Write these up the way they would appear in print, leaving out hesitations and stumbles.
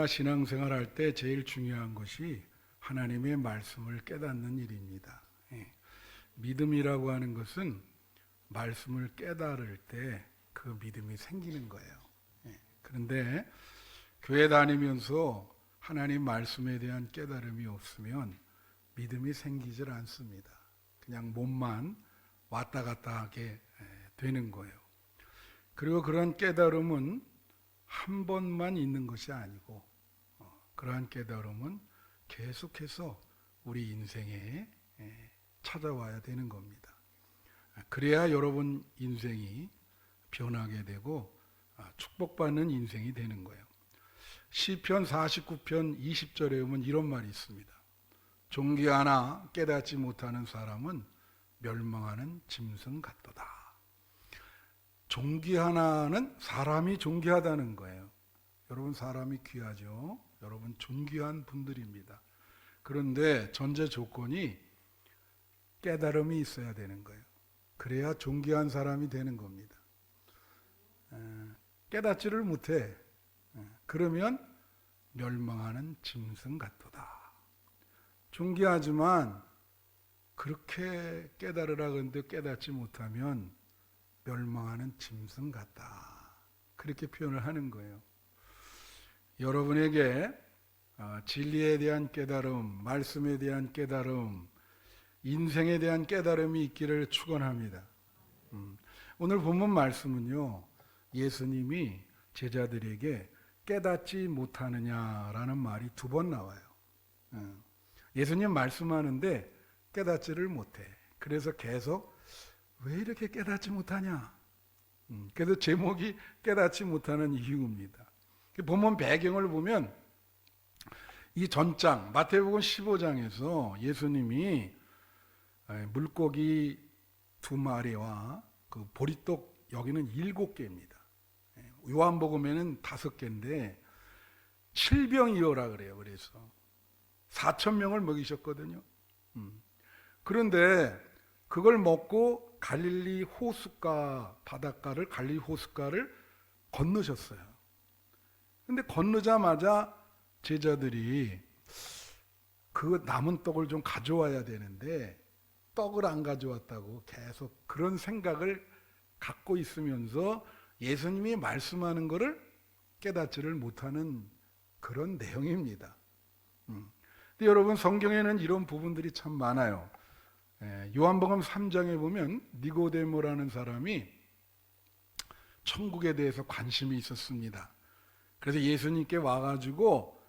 우리가 신앙생활할 때 제일 중요한 것이 하나님의 말씀을 깨닫는 일입니다. 믿음이라고 하는 것은 말씀을 깨달을 때 그 믿음이 생기는 거예요. 그런데 교회 다니면서 하나님 말씀에 대한 깨달음이 없으면 믿음이 생기질 않습니다. 그냥 몸만 왔다 갔다 하게 되는 거예요. 그리고 그런 깨달음은 한 번만 있는 것이 아니고 그러한 깨달음은 계속해서 우리 인생에 찾아와야 되는 겁니다. 그래야 여러분 인생이 변하게 되고 축복받는 인생이 되는 거예요. 시편 49편 20절에 보면 이런 말이 있습니다. 존귀하나 깨닫지 못하는 사람은 멸망하는 짐승 같도다. 존귀하나는 사람이 존귀하다는 거예요. 여러분 사람이 귀하죠. 여러분 존귀한 분들입니다. 그런데 전제 조건이 깨달음이 있어야 되는 거예요. 그래야 존귀한 사람이 되는 겁니다. 깨닫지를 못해. 그러면 멸망하는 짐승 같도다. 존귀하지만 그렇게 깨달으라 그러는데 깨닫지 못하면 멸망하는 짐승 같다. 그렇게 표현을 하는 거예요. 여러분에게 진리에 대한 깨달음, 말씀에 대한 깨달음, 인생에 대한 깨달음이 있기를 축원합니다. 오늘 본문 말씀은요, 예수님이 제자들에게 깨닫지 못하느냐라는 말이 2번 나와요. 예수님 말씀하는데 깨닫지를 못해. 그래서 계속 왜 이렇게 깨닫지 못하냐? 그래서 제목이 깨닫지 못하는 이유입니다. 본문 배경을 보면 이 전장 마태복음 15장에서 예수님이 물고기 2마리와 그 보리떡 여기는 7개입니다. 요한복음에는 5개인데 7병이어라 그래요. 그래서 4,000명을 먹이셨거든요. 그런데 그걸 먹고 갈릴리 호숫가 바닷가를 갈릴리 호숫가를 건너셨어요. 근데 건너자마자 제자들이 그 남은 떡을 좀 가져와야 되는데 떡을 안 가져왔다고 계속 그런 생각을 갖고 있으면서 예수님이 말씀하는 것을 깨닫지를 못하는 그런 내용입니다. 근데 여러분 성경에는 이런 부분들이 참 많아요. 요한복음 3장에 보면 니고데모라는 사람이 천국에 대해서 관심이 있었습니다. 그래서 예수님께 와가지고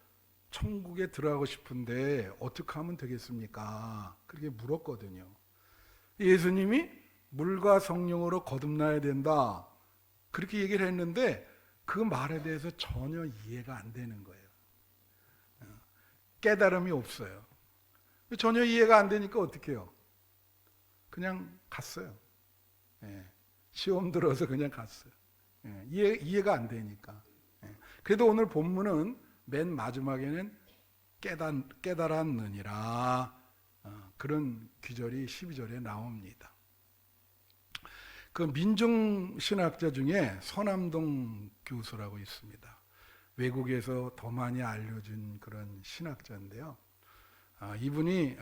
천국에 들어가고 싶은데 어떻게 하면 되겠습니까? 그렇게 물었거든요. 예수님이 물과 성령으로 거듭나야 된다. 그렇게 얘기를 했는데 그 말에 대해서 전혀 이해가 안 되는 거예요. 깨달음이 없어요. 전혀 이해가 안 되니까 어떻게 해요? 그냥 갔어요. 시험 들어서 그냥 갔어요. 이해가 안 되니까. 그래도 오늘 본문은 맨 마지막에는 깨달았느니라 그런 귀절이 12절에 나옵니다. 그 민중신학자 중에 서남동 교수라고 있습니다. 외국에서 더 많이 알려진 그런 신학자인데요. 이분이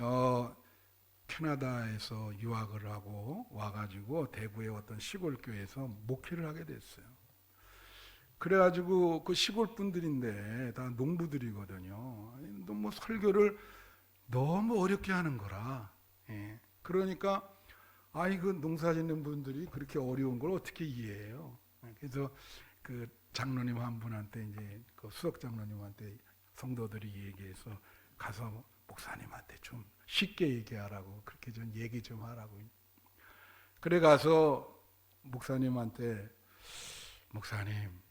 캐나다에서 유학을 하고 와가지고 대구의 어떤 시골 교회에서 목회를 하게 됐어요. 그래가지고 그 시골 분들인데 다 농부들이거든요. 뭐 설교를 너무 어렵게 하는 거라. 그러니까 그 농사 짓는 분들이 그렇게 어려운 걸 어떻게 이해해요? 그래서 그 장로님 한 분한테 이제 그 수석 장로님한테 성도들이 얘기해서 가서 목사님한테 좀 쉽게 얘기하라고 그렇게 좀 얘기 좀 하라고. 그래 가서 목사님한테 목사님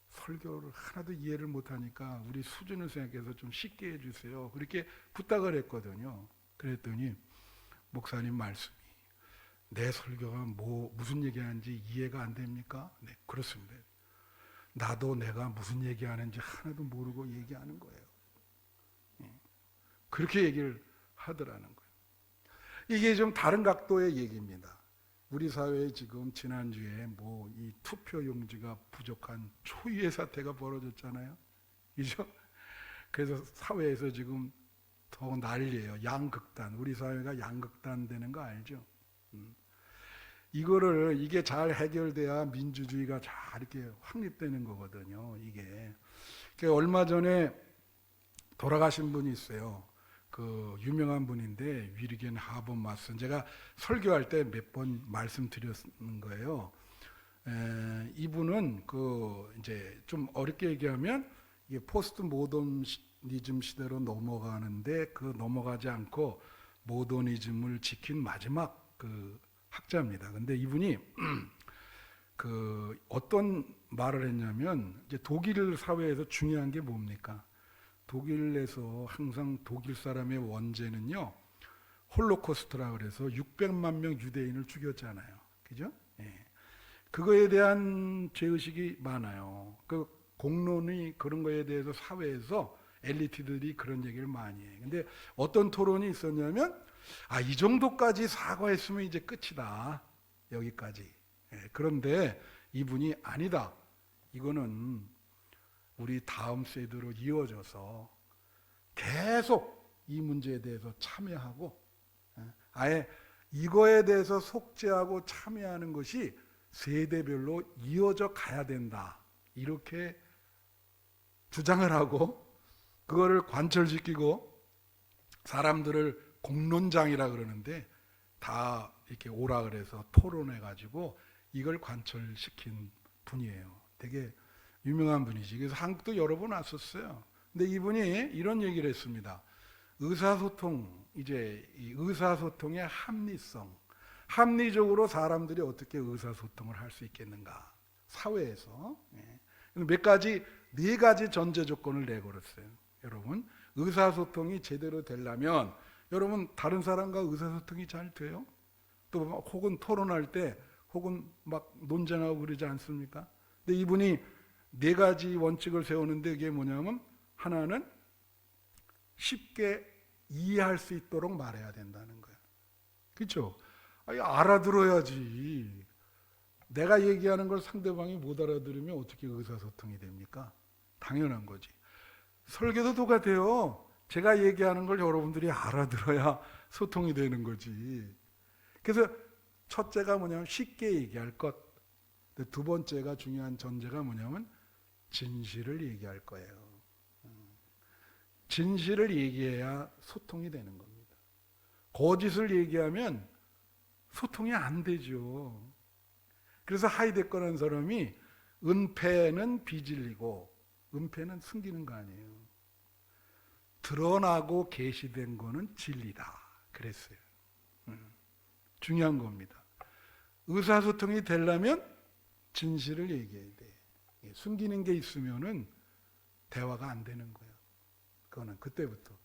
설교를 하나도 이해를 못하니까 우리 수준을 생각해서 좀 쉽게 해주세요. 그렇게 부탁을 했거든요. 그랬더니 목사님 말씀이 내 설교가 무슨 얘기하는지 이해가 안 됩니까? 네, 그렇습니다. 나도 내가 무슨 얘기하는지 하나도 모르고 얘기하는 거예요. 그렇게 얘기를 하더라는 거예요. 이게 좀 다른 각도의 얘기입니다. 우리 사회에 지금 지난주에 이 투표 용지가 부족한 초유의 사태가 벌어졌잖아요. 그죠? 그래서 사회에서 지금 더 난리예요. 양극단. 우리 사회가 양극단 되는 거 알죠? 이게 잘 해결돼야 민주주의가 잘 이렇게 확립되는 거거든요. 이게. 얼마 전에 돌아가신 분이 있어요. 그 유명한 분인데 위리겐 하버마슨. 제가 설교할 때 몇 번 말씀드렸는 거예요. 이분은 이제 좀 어렵게 얘기하면 이게 포스트 모더니즘 시대로 넘어가는데 넘어가지 않고 모더니즘을 지킨 마지막 학자입니다. 근데 이분이 어떤 말을 했냐면 이제 독일 사회에서 중요한 게 뭡니까? 독일에서 항상 독일 사람의 원죄는요, 홀로코스트라 그래서 600만 명 유대인을 죽였잖아요. 그죠? 예. 그거에 대한 죄의식이 많아요. 공론이 그런 거에 대해서 사회에서 엘리트들이 그런 얘기를 많이 해요. 근데 어떤 토론이 있었냐면, 이 정도까지 사과했으면 이제 끝이다. 여기까지. 예. 그런데 이분이 아니다. 이거는 우리 다음 세대로 이어져서 계속 이 문제에 대해서 참여하고, 아예 이거에 대해서 속죄하고 참여하는 것이 세대별로 이어져 가야 된다. 이렇게 주장을 하고, 그거를 관철시키고, 사람들을 공론장이라 그러는데 다 이렇게 오라 그래서 토론해가지고 이걸 관철시킨 분이에요. 되게 유명한 분이지. 그래서 한국도 여러 번 왔었어요. 근데 이분이 이런 얘기를 했습니다. 의사소통, 이제 이 의사소통의 합리성, 합리적으로 사람들이 어떻게 의사소통을 할 수 있겠는가, 사회에서. 네 가지 전제 조건을 내걸었어요. 여러분, 의사소통이 제대로 되려면, 여러분 다른 사람과 의사소통이 잘 돼요? 또 혹은 토론할 때 혹은 막 논쟁하고 그러지 않습니까? 근데 이분이 네 가지 원칙을 세우는데 이게 뭐냐면, 하나는 쉽게 이해할 수 있도록 말해야 된다는 거예요. 그렇죠? 알아들어야지. 내가 얘기하는 걸 상대방이 못 알아들으면 어떻게 의사소통이 됩니까? 당연한 거지. 설교도 똑같아요. 제가 얘기하는 걸 여러분들이 알아들어야 소통이 되는 거지. 그래서 첫째가 뭐냐면 쉽게 얘기할 것. 두 번째가 중요한 전제가 뭐냐면 진실을 얘기할 거예요. 진실을 얘기해야 소통이 되는 겁니다. 거짓을 얘기하면 소통이 안 되죠. 그래서 하이데거라는 사람이 은폐는 비질리고 은폐는 숨기는 거 아니에요. 드러나고 계시된 거는 진리다. 그랬어요. 중요한 겁니다. 의사소통이 되려면 진실을 얘기해야 돼. 숨기는 게 있으면은 대화가 안 되는 거예요. 그거는 그때부터.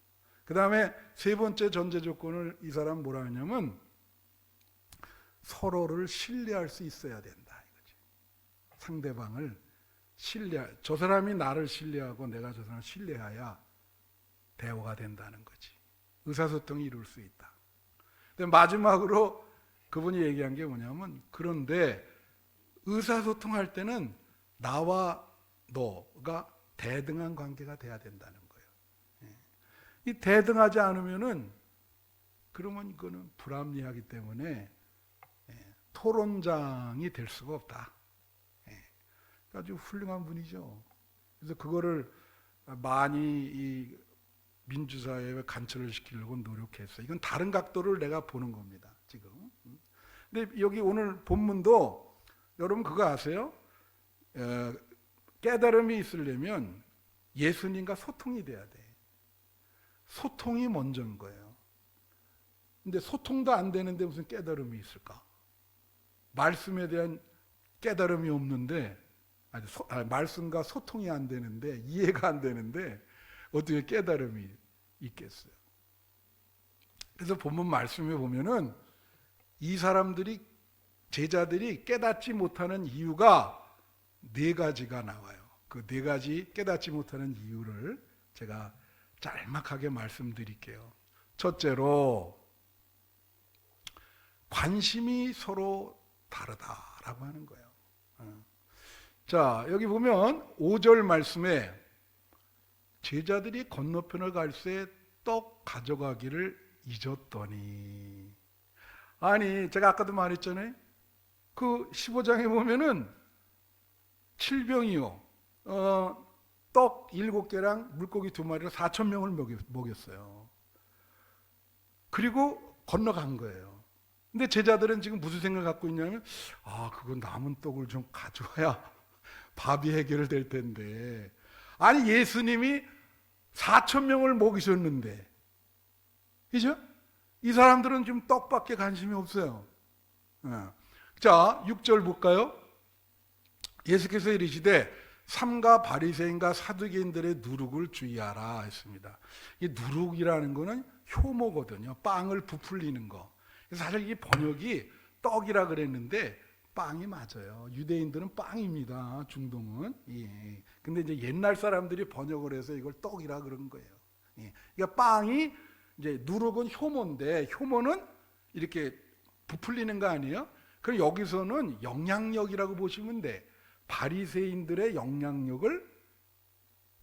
그 다음에 세 번째 전제 조건을 이 사람 뭐라 하냐면 서로를 신뢰할 수 있어야 된다. 이거지. 상대방을 저 사람이 나를 신뢰하고 내가 저 사람을 신뢰해야 대화가 된다는 거지. 의사소통이 이룰 수 있다. 근데 마지막으로 그분이 얘기한 게 뭐냐면, 그런데 의사소통할 때는 나와 너가 대등한 관계가 돼야 된다는 거예요. 이 대등하지 않으면은 그러면 이거는 불합리하기 때문에 토론장이 될 수가 없다. 아주 훌륭한 분이죠. 그래서 그거를 많이 이 민주사회에 관철을 시키려고 노력했어요. 이건 다른 각도를 내가 보는 겁니다, 지금. 근데 여기 오늘 본문도 여러분 그거 아세요? 깨달음이 있으려면 예수님과 소통이 돼야 돼. 소통이 먼저인 거예요. 근데 소통도 안 되는데 무슨 깨달음이 있을까? 말씀에 대한 깨달음이 없는데, 말씀과 소통이 안 되는데, 이해가 안 되는데 어떻게 깨달음이 있겠어요? 그래서 본문 말씀에 보면은 이 사람들이, 제자들이 깨닫지 못하는 이유가 네 가지가 나와요. 그 네 가지 깨닫지 못하는 이유를 제가 짤막하게 말씀드릴게요. 첫째로 관심이 서로 다르다라고 하는 거예요. 자, 여기 보면 5절 말씀에 제자들이 건너편을 갈새 떡 가져가기를 잊었더니. 아니, 제가 아까도 말했잖아요. 그 15장에 보면은 7병이요. 떡 7개랑 물고기 2마리로 4,000명을 먹였어요. 그리고 건너간 거예요. 근데 제자들은 지금 무슨 생각을 갖고 있냐면, 그거 남은 떡을 좀 가져와야 밥이 해결될 텐데. 아니, 예수님이 4,000명을 먹이셨는데, 그죠? 이 사람들은 지금 떡밖에 관심이 없어요. 자, 6절 볼까요? 예수께서 이르시되 삼가 바리새인과 사두개인들의 누룩을 주의하라 했습니다. 이 누룩이라는 거는 효모거든요. 빵을 부풀리는 거. 사실 이 번역이 떡이라 그랬는데 빵이 맞아요. 유대인들은 빵입니다. 중동은. 예. 근데 이제 옛날 사람들이 번역을 해서 이걸 떡이라 그런 거예요. 예. 그러니까 빵이 이제 누룩은 효모인데 효모는 이렇게 부풀리는 거 아니에요? 그럼 여기서는 영향력이라고 보시면 돼. 바리새인들의 영향력을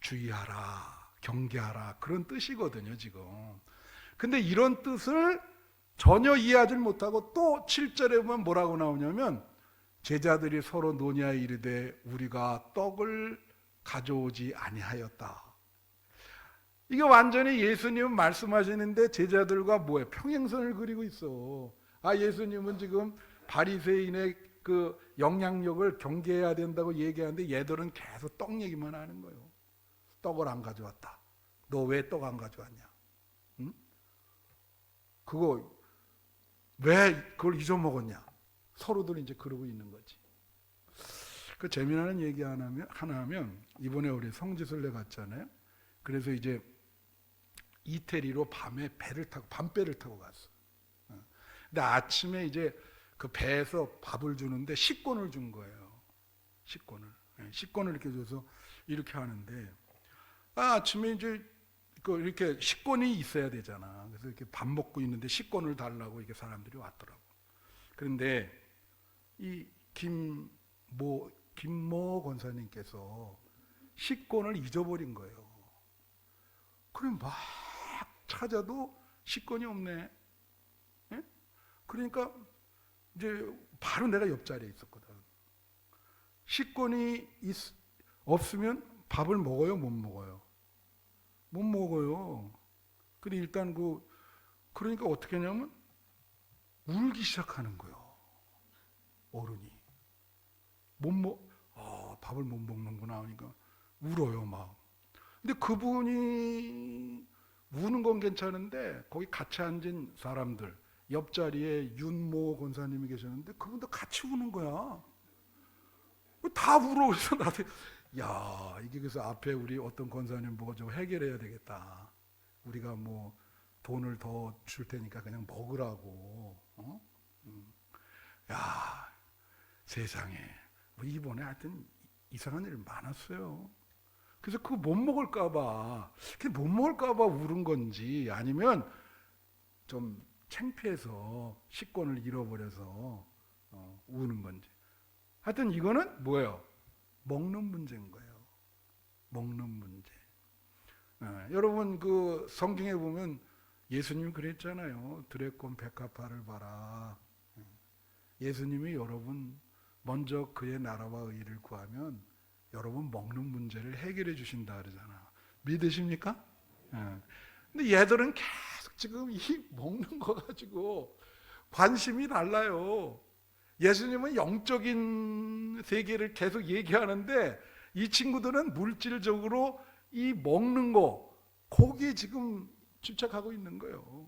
주의하라, 경계하라 그런 뜻이거든요, 지금. 근데 이런 뜻을 전혀 이해하지 못하고 또 7절에 보면 뭐라고 나오냐면 제자들이 서로 논의하여 이르되 우리가 떡을 가져오지 아니하였다. 이게 완전히 예수님은 말씀하시는데 제자들과 뭐예요? 평행선을 그리고 있어. 예수님은 지금 바리새인의 그 영향력을 경계해야 된다고 얘기하는데 얘들은 계속 떡 얘기만 하는 거예요. 떡을 안 가져왔다. 너 왜 떡 안 가져왔냐? 응? 그거 왜 그걸 잊어먹었냐? 서로들 이제 그러고 있는 거지. 그 재미나는 얘기 하나 하면 이번에 우리 성지순례 갔잖아요. 그래서 이제 이태리로 밤에 밤배를 타고 갔어. 근데 아침에 이제 그 배에서 밥을 주는데 식권을 준 거예요. 식권을 이렇게 줘서 이렇게 하는데 아침에 이제 이렇게 식권이 있어야 되잖아. 그래서 이렇게 밥 먹고 있는데 식권을 달라고 이렇게 사람들이 왔더라고. 그런데 이 김모 권사님께서 식권을 잊어버린 거예요. 그럼 막 찾아도 식권이 없네. 예? 그러니까 이제 바로 내가 옆자리에 있었거든. 식권이 없으면 밥을 먹어요, 못 먹어요? 못 먹어요. 근데 일단 그러니까 어떻게 하냐면 울기 시작하는 거예요. 어른이 밥을 못 먹는구나 하니까 울어요 막. 근데 그분이 우는 건 괜찮은데 거기 같이 앉은 사람들 옆자리에 윤모 권사님이 계셨는데 그분도 같이 우는 거야. 다 울어. 그래서 나한테 이게 그래서 앞에 우리 어떤 권사님 보고 좀 해결해야 되겠다. 우리가 뭐 돈을 더 줄 테니까 그냥 먹으라고. 세상에 이번에 하여튼 이상한 일 많았어요. 그래서 그거 못 먹을까봐 울은 건지 아니면 좀 창피해서 식권을 잃어버려서 우는 건지. 하여튼 이거는 뭐예요? 먹는 문제인 거예요. 먹는 문제. 여러분 그 성경에 보면 예수님이 그랬잖아요. 드래곤 백합화를 봐라. 예수님이 여러분 먼저 그의 나라와 의를 구하면 여러분 먹는 문제를 해결해 주신다 그러잖아. 믿으십니까? 근데 얘들은 계속 지금 이 먹는 거 가지고 관심이 달라요. 예수님은 영적인 세계를 계속 얘기하는데 이 친구들은 물질적으로 이 먹는 거 거기에 지금 집착하고 있는 거예요.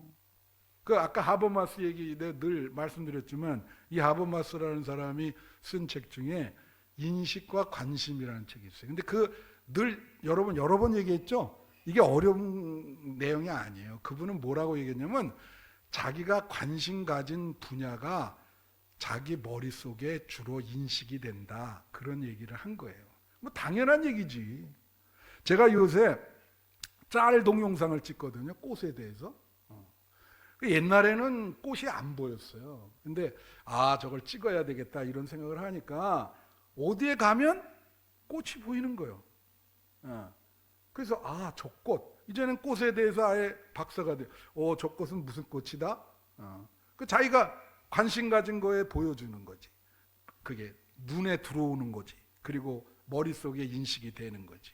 그 아까 하버마스 얘기 내가 늘 말씀드렸지만 이 하버마스라는 사람이 쓴 책 중에 인식과 관심이라는 책이 있어요. 근데 늘 여러 번 얘기했죠. 이게 어려운 내용이 아니에요. 그분은 뭐라고 얘기했냐면 자기가 관심 가진 분야가 자기 머릿속에 주로 인식이 된다. 그런 얘기를 한 거예요. 뭐 당연한 얘기지. 제가 요새 짤 동영상을 찍거든요. 꽃에 대해서. 옛날에는 꽃이 안 보였어요. 근데 저걸 찍어야 되겠다 이런 생각을 하니까 어디에 가면 꽃이 보이는 거예요. 그래서 저 꽃. 이제는 꽃에 대해서 아예 박사가 돼. 저 꽃은 무슨 꽃이다? 그 자기가 관심 가진 거에 보여주는 거지. 그게 눈에 들어오는 거지. 그리고 머릿속에 인식이 되는 거지.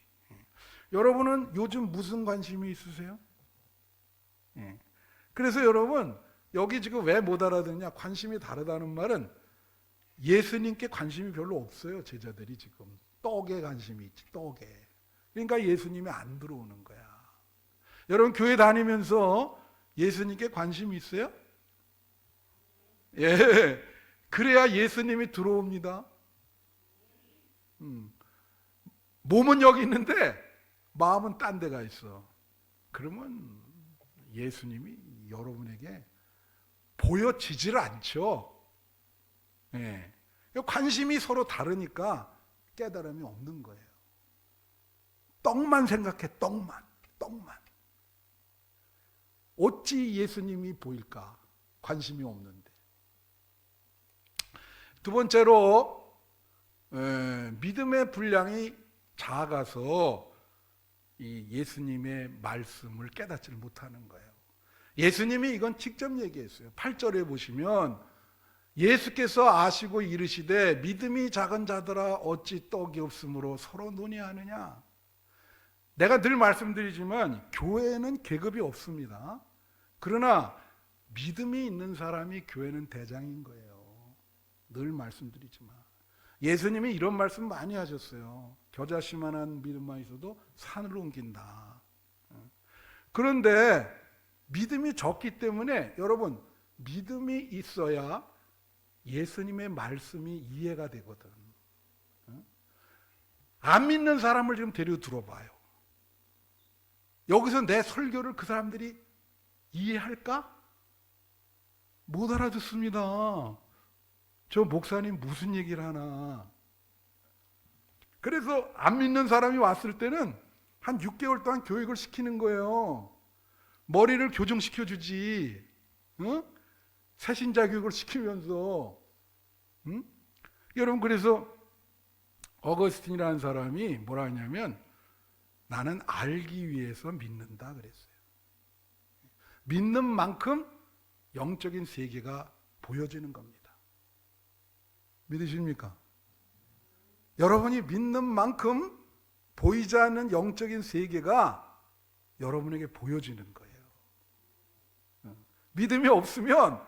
여러분은 요즘 무슨 관심이 있으세요? 그래서 여러분 여기 지금 왜 못 알아듣냐? 관심이 다르다는 말은 예수님께 관심이 별로 없어요. 제자들이 지금 떡에 관심이 있지. 떡에. 그러니까 예수님이 안 들어오는 거야. 여러분 교회 다니면서 예수님께 관심이 있어요? 예. 그래야 예수님이 들어옵니다. 몸은 여기 있는데 마음은 딴 데가 있어. 그러면 예수님이 여러분에게 보여지질 않죠. 예. 관심이 서로 다르니까 깨달음이 없는 거예요. 떡만 생각해. 떡만. 어찌 예수님이 보일까? 관심이 없는데. 두 번째로 믿음의 분량이 작아서 이 예수님의 말씀을 깨닫지를 못하는 거예요. 예수님이 이건 직접 얘기했어요. 8절에 보시면 예수께서 아시고 이르시되 믿음이 작은 자들아 어찌 떡이 없으므로 서로 논의하느냐. 내가 늘 말씀드리지만 교회에는 계급이 없습니다. 그러나 믿음이 있는 사람이 교회는 대장인 거예요. 늘 말씀드리지만 예수님이 이런 말씀 많이 하셨어요. 겨자씨만한 믿음만 있어도 산을 옮긴다. 그런데 믿음이 적기 때문에 여러분 믿음이 있어야 예수님의 말씀이 이해가 되거든. 안 믿는 사람을 지금 데려 들어봐요. 여기서 내 설교를 그 사람들이 이해할까? 못 알아듣습니다. 저 목사님 무슨 얘기를 하나. 그래서 안 믿는 사람이 왔을 때는 한 6개월 동안 교육을 시키는 거예요. 머리를 교정시켜주지. 새신자 교육을 시키면서. 여러분 그래서 어거스틴이라는 사람이 뭐라 하냐면 나는 알기 위해서 믿는다 그랬어요. 믿는 만큼 영적인 세계가 보여지는 겁니다. 믿으십니까? 여러분이 믿는 만큼 보이지 않는 영적인 세계가 여러분에게 보여지는 거예요. 믿음이 없으면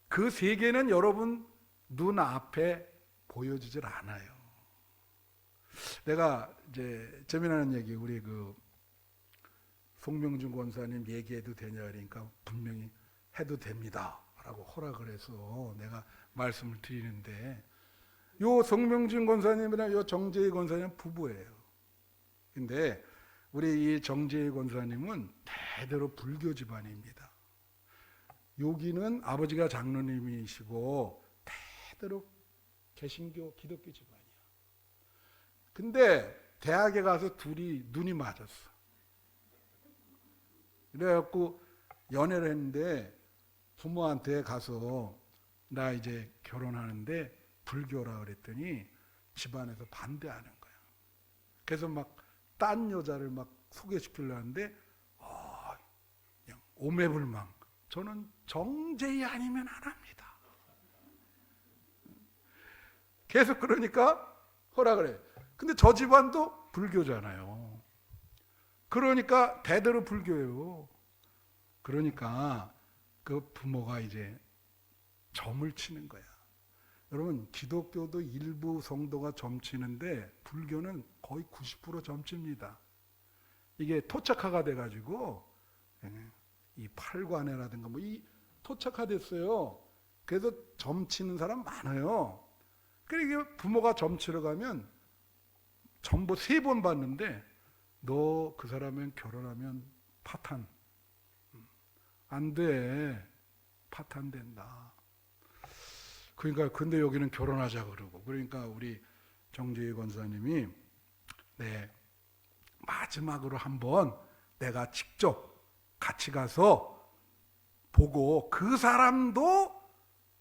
그 세계는 여러분 눈앞에 보여지질 않아요. 내가 이제 재미나는 얘기, 우리 그 송명준 권사님 얘기해도 되냐 그러니까 분명히 해도 됩니다 라고 허락을 해서 내가 말씀을 드리는데, 요 송명준 권사님이랑 요 정재희 권사님 부부예요. 근데 우리 이 정재희 권사님은 대대로 불교 집안입니다. 여기는 아버지가 장로님이시고 대대로 개신교 기독교 집안이야. 근데 대학에 가서 둘이 눈이 맞았어. 그래갖고 연애를 했는데 부모한테 가서 나 이제 결혼하는데 불교라 그랬더니 집안에서 반대하는 거야. 그래서 막 딴 여자를 막 소개시키려고 하는데 그냥 오매불망. 저는 정제이 아니면 안 합니다. 계속 그러니까 허락을 해. 근데 저 집안도 불교잖아요. 그러니까 대대로 불교예요. 그러니까 그 부모가 이제 점을 치는 거야. 여러분 기독교도 일부 성도가 점치는데 불교는 거의 90% 점칩니다. 이게 토착화가 돼가지고 이 팔관회라든가 뭐 이 토착화됐어요. 그래서 점치는 사람 많아요. 그러니까 부모가 점치러 가면 전부 3번 봤는데 너 그 사람은 결혼하면 파탄. 안 돼. 파탄된다. 그러니까 근데 여기는 결혼하자 그러고. 그러니까 우리 정재희 권사님이 마지막으로 한번 내가 직접 같이 가서 보고 그 사람도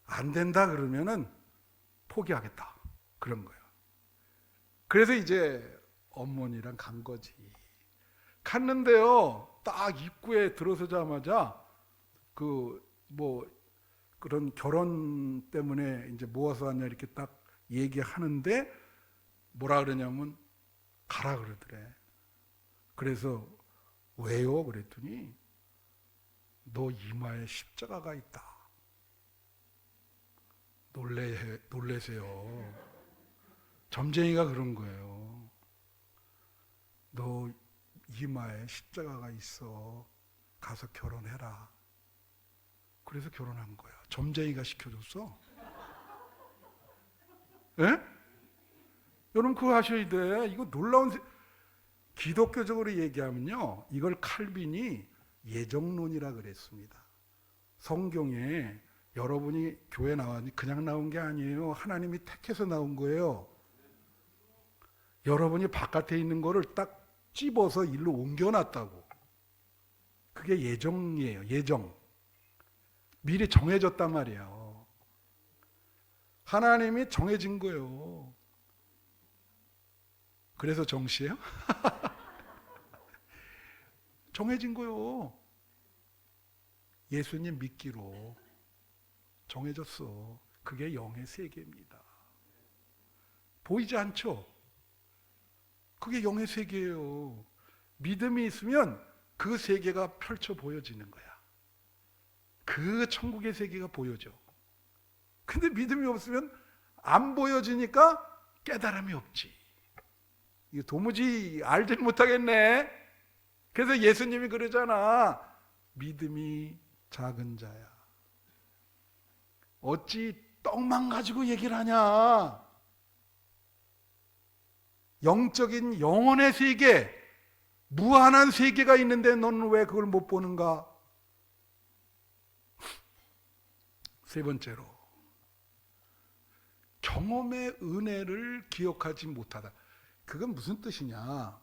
안 된다 그러면은 포기하겠다. 그런 거예요. 그래서 이제 어머니랑 간 거지. 갔는데요. 딱 입구에 들어서자마자 그런 결혼 때문에 이제 모아서 왔냐 이렇게 딱 얘기하는데 뭐라 그러냐면 가라 그러더래. 그래서 왜요? 그랬더니 너 이마에 십자가가 있다. 놀래세요. 점쟁이가 그런 거예요. 너 이마에 십자가가 있어. 가서 결혼해라. 그래서 결혼한 거야. 점쟁이가 시켜줬어. 예? 여러분 그거 하셔야 돼. 이거 놀라운 기독교적으로 얘기하면요. 이걸 칼빈이 예정론이라 그랬습니다. 성경에 여러분이 교회 나왔니 그냥 나온 게 아니에요. 하나님이 택해서 나온 거예요. 여러분이 바깥에 있는 거를 딱 찝어서 일로 옮겨놨다고. 그게 예정이에요. 예정. 미리 정해졌단 말이에요. 하나님이 정해진 거예요. 그래서 정시예요? 정해진 거요. 예수님 믿기로 정해졌어. 그게 영의 세계입니다. 보이지 않죠? 그게 영의 세계예요. 믿음이 있으면 그 세계가 펼쳐 보여지는 거야. 그 천국의 세계가 보여져. 근데 믿음이 없으면 안 보여지니까 깨달음이 없지. 이거 도무지 알질 못하겠네. 그래서 예수님이 그러잖아. 믿음이 작은 자야. 어찌 떡만 가지고 얘기를 하냐. 영적인 영혼의 세계, 무한한 세계가 있는데 너는 왜 그걸 못 보는가? 세 번째로, 경험의 은혜를 기억하지 못하다. 그건 무슨 뜻이냐?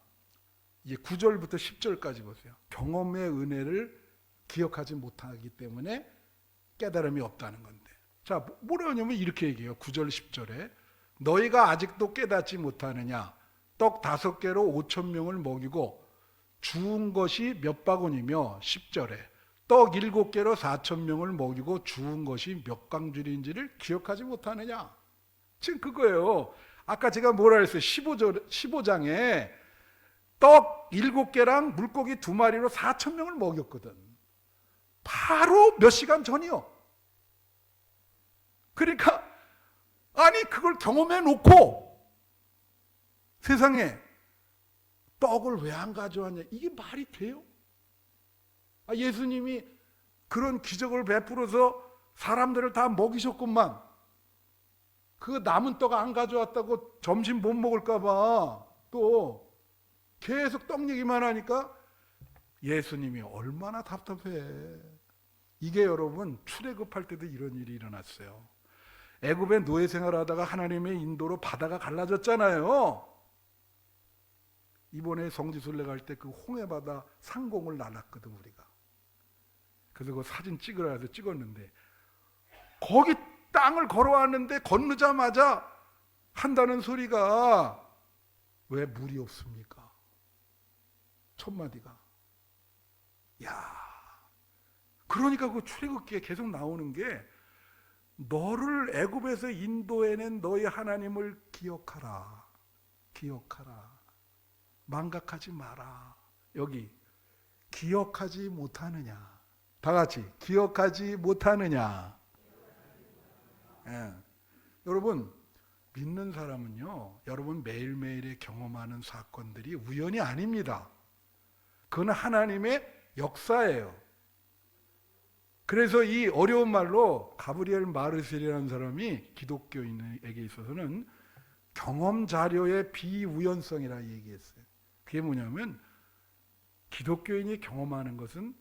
이제 9절부터 10절까지 보세요. 경험의 은혜를 기억하지 못하기 때문에 깨달음이 없다는 건데. 자, 뭐라 하냐면 이렇게 얘기해요. 9절 10절에 너희가 아직도 깨닫지 못하느냐? 떡 5개로 5,000명을 먹이고 주운 것이 몇 바구니며 10절에 떡 7개로 4,000명을 먹이고 주운 것이 몇 강줄인지를 기억하지 못하느냐? 지금 그거예요. 아까 제가 뭐라 했어요? 15장에 떡 7개랑 물고기 2마리로 4,000명을 먹였거든. 바로 몇 시간 전이요. 그러니까 아니 그걸 경험해 놓고 세상에 떡을 왜 안 가져왔냐? 이게 말이 돼요? 예수님이 그런 기적을 베풀어서 사람들을 다 먹이셨구만. 그 남은 떡 안 가져왔다고 점심 못 먹을까 봐 또 계속 떡 얘기만 하니까 예수님이 얼마나 답답해. 이게 여러분 출애굽할 때도 이런 일이 일어났어요. 애굽에 노예 생활하다가 하나님의 인도로 바다가 갈라졌잖아요. 이번에 성지순례 갈 때 그 홍해바다 상공을 날았거든 우리가. 그래서 그 사진 찍으라 해서 찍었는데 거기 땅을 걸어왔는데 건너자마자 한다는 소리가 왜 물이 없습니까? 첫 마디가. 야, 그러니까 그 출애굽기에 계속 나오는 게 너를 애굽에서 인도해낸 너희 하나님을 기억하라. 기억하라. 망각하지 마라. 여기 기억하지 못하느냐. 다 같이 기억하지 못하느냐. 예. 여러분 믿는 사람은요, 여러분 매일매일에 경험하는 사건들이 우연이 아닙니다. 그건 하나님의 역사예요. 그래서 이 어려운 말로 가브리엘 마르셀이라는 사람이 기독교인에게 있어서는 경험 자료의 비우연성이라 얘기했어요. 그게 뭐냐면 기독교인이 경험하는 것은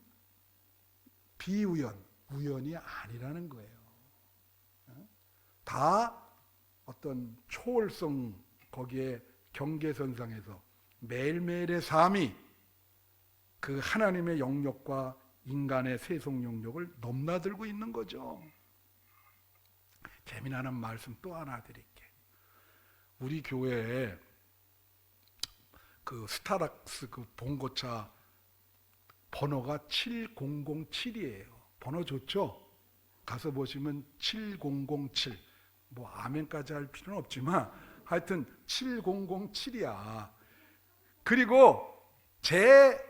비우연, 우연이 아니라는 거예요. 다 어떤 초월성 거기에 경계선상에서 매일매일의 삶이 그 하나님의 영역과 인간의 세속 영역을 넘나들고 있는 거죠. 재미나는 말씀 또 하나 드릴게. 우리 교회에 그 스타락스 그 봉고차 번호가 7007이에요. 번호 좋죠? 가서 보시면 7007. 뭐 아멘까지 할 필요는 없지만 하여튼 7007이야. 그리고 제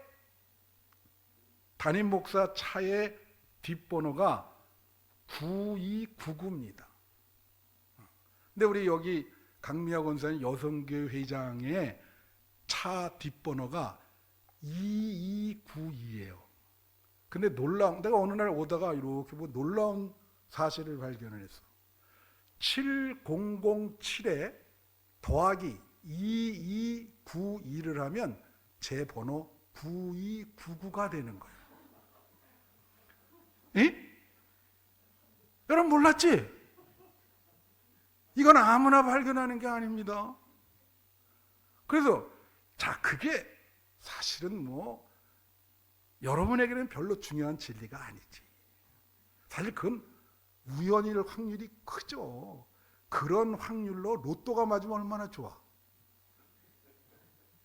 담임 목사 차의 뒷번호가 9299입니다. 근데 우리 여기 강미아 권사님 여성교회 회장의 차 뒷번호가 2292예요. 근데 내가 어느 날 오다가 이렇게 뭐 놀라운 사실을 발견을 했어. 7007에 더하기 2292를 하면 제 번호 9299가 되는 거예요. 에? 여러분 몰랐지? 이건 아무나 발견하는 게 아닙니다. 그래서 그게 사실은 뭐 여러분에게는 별로 중요한 진리가 아니지. 사실 그건 우연일 확률이 크죠. 그런 확률로 로또가 맞으면 얼마나 좋아.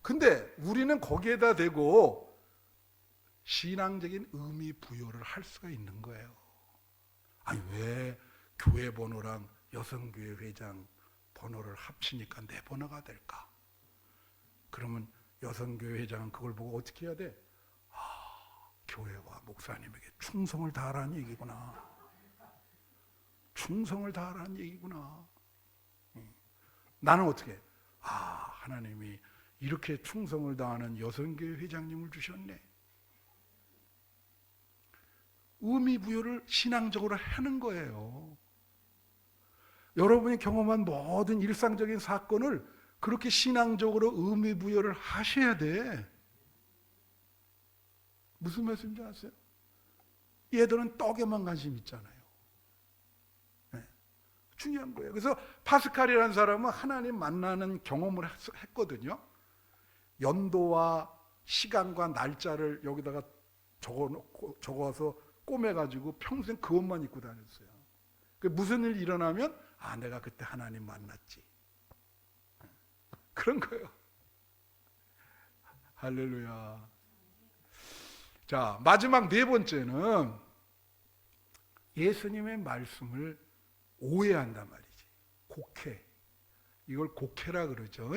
근데 우리는 거기에다 대고 신앙적인 의미 부여를 할 수가 있는 거예요. 아니 왜 교회 번호랑 여성교회 회장 번호를 합치니까 내 번호가 될까? 그러면 여성교회 회장은 그걸 보고 어떻게 해야 돼? 교회와 목사님에게 충성을 다하라는 얘기구나. 충성을 다하라는 얘기구나. 나는 어떻게? 하나님이 이렇게 충성을 다하는 여성교회 회장님을 주셨네. 의미 부여를 신앙적으로 하는 거예요. 여러분이 경험한 모든 일상적인 사건을 그렇게 신앙적으로 의미 부여를 하셔야 돼. 무슨 말씀인지 아세요? 얘들은 떡에만 관심 있잖아요. 네. 중요한 거예요. 그래서 파스칼이라는 사람은 하나님 만나는 경험을 했거든요. 연도와 시간과 날짜를 여기다가 적어서 꼬매가지고 평생 그것만 입고 다녔어요. 무슨 일 일어나면 내가 그때 하나님 만났지. 그런 거예요. 할렐루야. 자, 마지막 네 번째는 예수님의 말씀을 오해한단 말이지. 곡해. 이걸 곡해라 그러죠.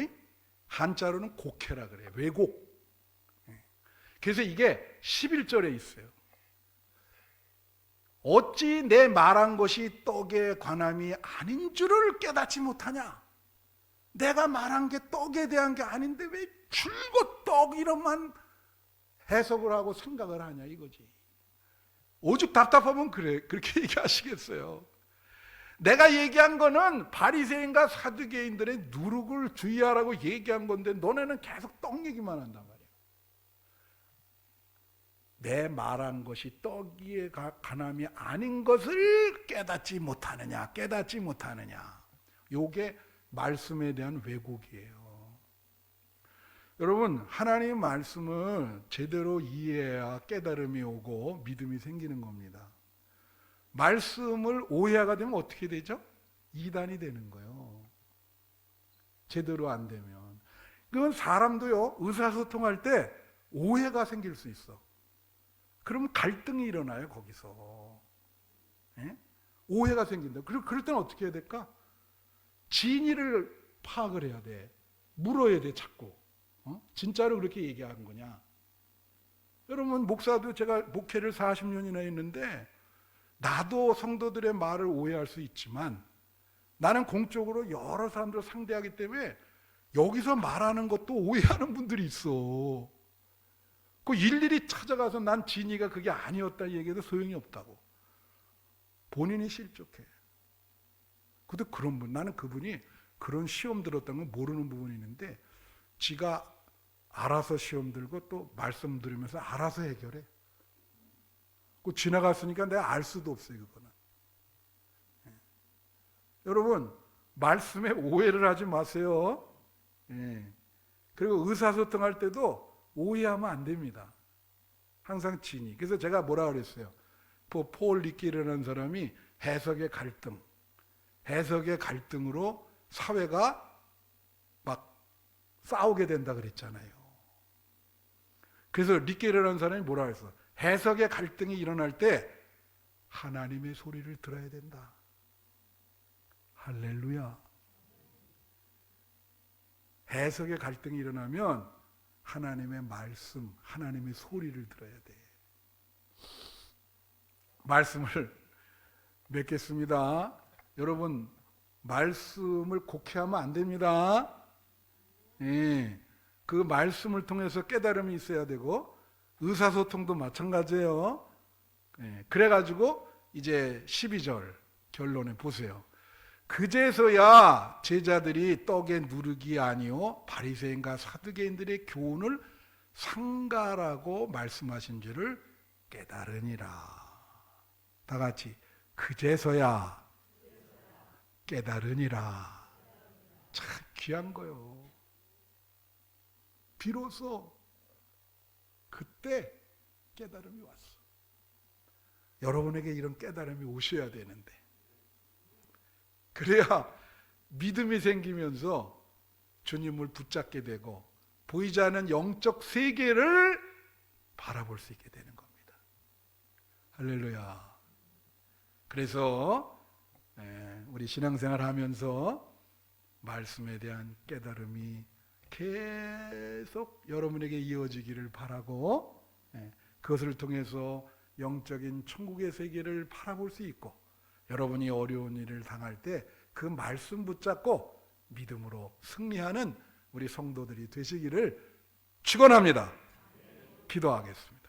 한자로는 곡해라 그래요. 왜곡. 그래서 이게 11절에 있어요. 어찌 내 말한 것이 떡에 관함이 아닌 줄을 깨닫지 못하냐? 내가 말한 게 떡에 대한 게 아닌데 왜 줄곧 떡 이런만 해석을 하고 생각을 하냐 이거지. 오죽 답답하면 그렇게 얘기하시겠어요. 내가 얘기한 거는 바리새인과 사두개인들의 누룩을 주의하라고 얘기한 건데 너네는 계속 떡 얘기만 한단 말이야. 내 말한 것이 떡이에 관함이 아닌 것을 깨닫지 못하느냐. 요게 말씀에 대한 왜곡이에요. 여러분, 하나님의 말씀을 제대로 이해해야 깨달음이 오고 믿음이 생기는 겁니다. 말씀을 오해가 되면 어떻게 되죠? 이단이 되는 거예요. 제대로 안 되면. 그건 사람도요, 의사소통할 때 오해가 생길 수 있어. 그러면 갈등이 일어나요, 거기서. 예? 오해가 생긴다. 그럴 때는 어떻게 해야 될까? 진위를 파악을 해야 돼. 물어야 돼, 자꾸. 진짜로 그렇게 얘기한 거냐? 여러분, 목사도 제가 목회를 40년이나 했는데 나도 성도들의 말을 오해할 수 있지만 나는 공적으로 여러 사람들을 상대하기 때문에 여기서 말하는 것도 오해하는 분들이 있어. 그 일일이 찾아가서 난 진이가 그게 아니었다 얘기해도 소용이 없다고. 본인이 실족해. 근데 그런 분, 나는 그분이 그런 시험 들었다는 건 모르는 부분이 있는데 지가 알아서 시험 들고 또 말씀 들으면서 알아서 해결해. 그 지나갔으니까 내가 알 수도 없어요, 그거는. 예. 여러분, 말씀에 오해를 하지 마세요. 예. 그리고 의사소통할 때도 오해하면 안 됩니다. 항상 진위. 그래서 제가 뭐라 그랬어요? 폴 리끼라는 사람이 해석의 갈등으로 사회가 막 싸우게 된다 그랬잖아요. 그래서 릭겔이라는 사람이 뭐라 했어? 해석의 갈등이 일어날 때 하나님의 소리를 들어야 된다. 할렐루야. 해석의 갈등이 일어나면 하나님의 말씀, 하나님의 소리를 들어야 돼. 말씀을 맺겠습니다. 여러분, 말씀을 곡해하면 안 됩니다. 예, 그 말씀을 통해서 깨달음이 있어야 되고 의사소통도 마찬가지예요. 예, 그래가지고 이제 12절 결론에 보세요. 그제서야 제자들이 떡에 누르기 아니요 바리새인과 사두개인들의 교훈을 상가라고 말씀하신 줄을 깨달으니라. 다 같이 그제서야 깨달으니라. 참 귀한 거요. 비로소 그때 깨달음이 왔어. 여러분에게 이런 깨달음이 오셔야 되는데, 그래야 믿음이 생기면서 주님을 붙잡게 되고 보이지 않는 영적 세계를 바라볼 수 있게 되는 겁니다. 할렐루야. 그래서 우리 신앙생활 하면서 말씀에 대한 깨달음이 계속 여러분에게 이어지기를 바라고, 그것을 통해서 영적인 천국의 세계를 바라볼 수 있고, 여러분이 어려운 일을 당할 때 그 말씀 붙잡고 믿음으로 승리하는 우리 성도들이 되시기를 축원합니다. 기도하겠습니다.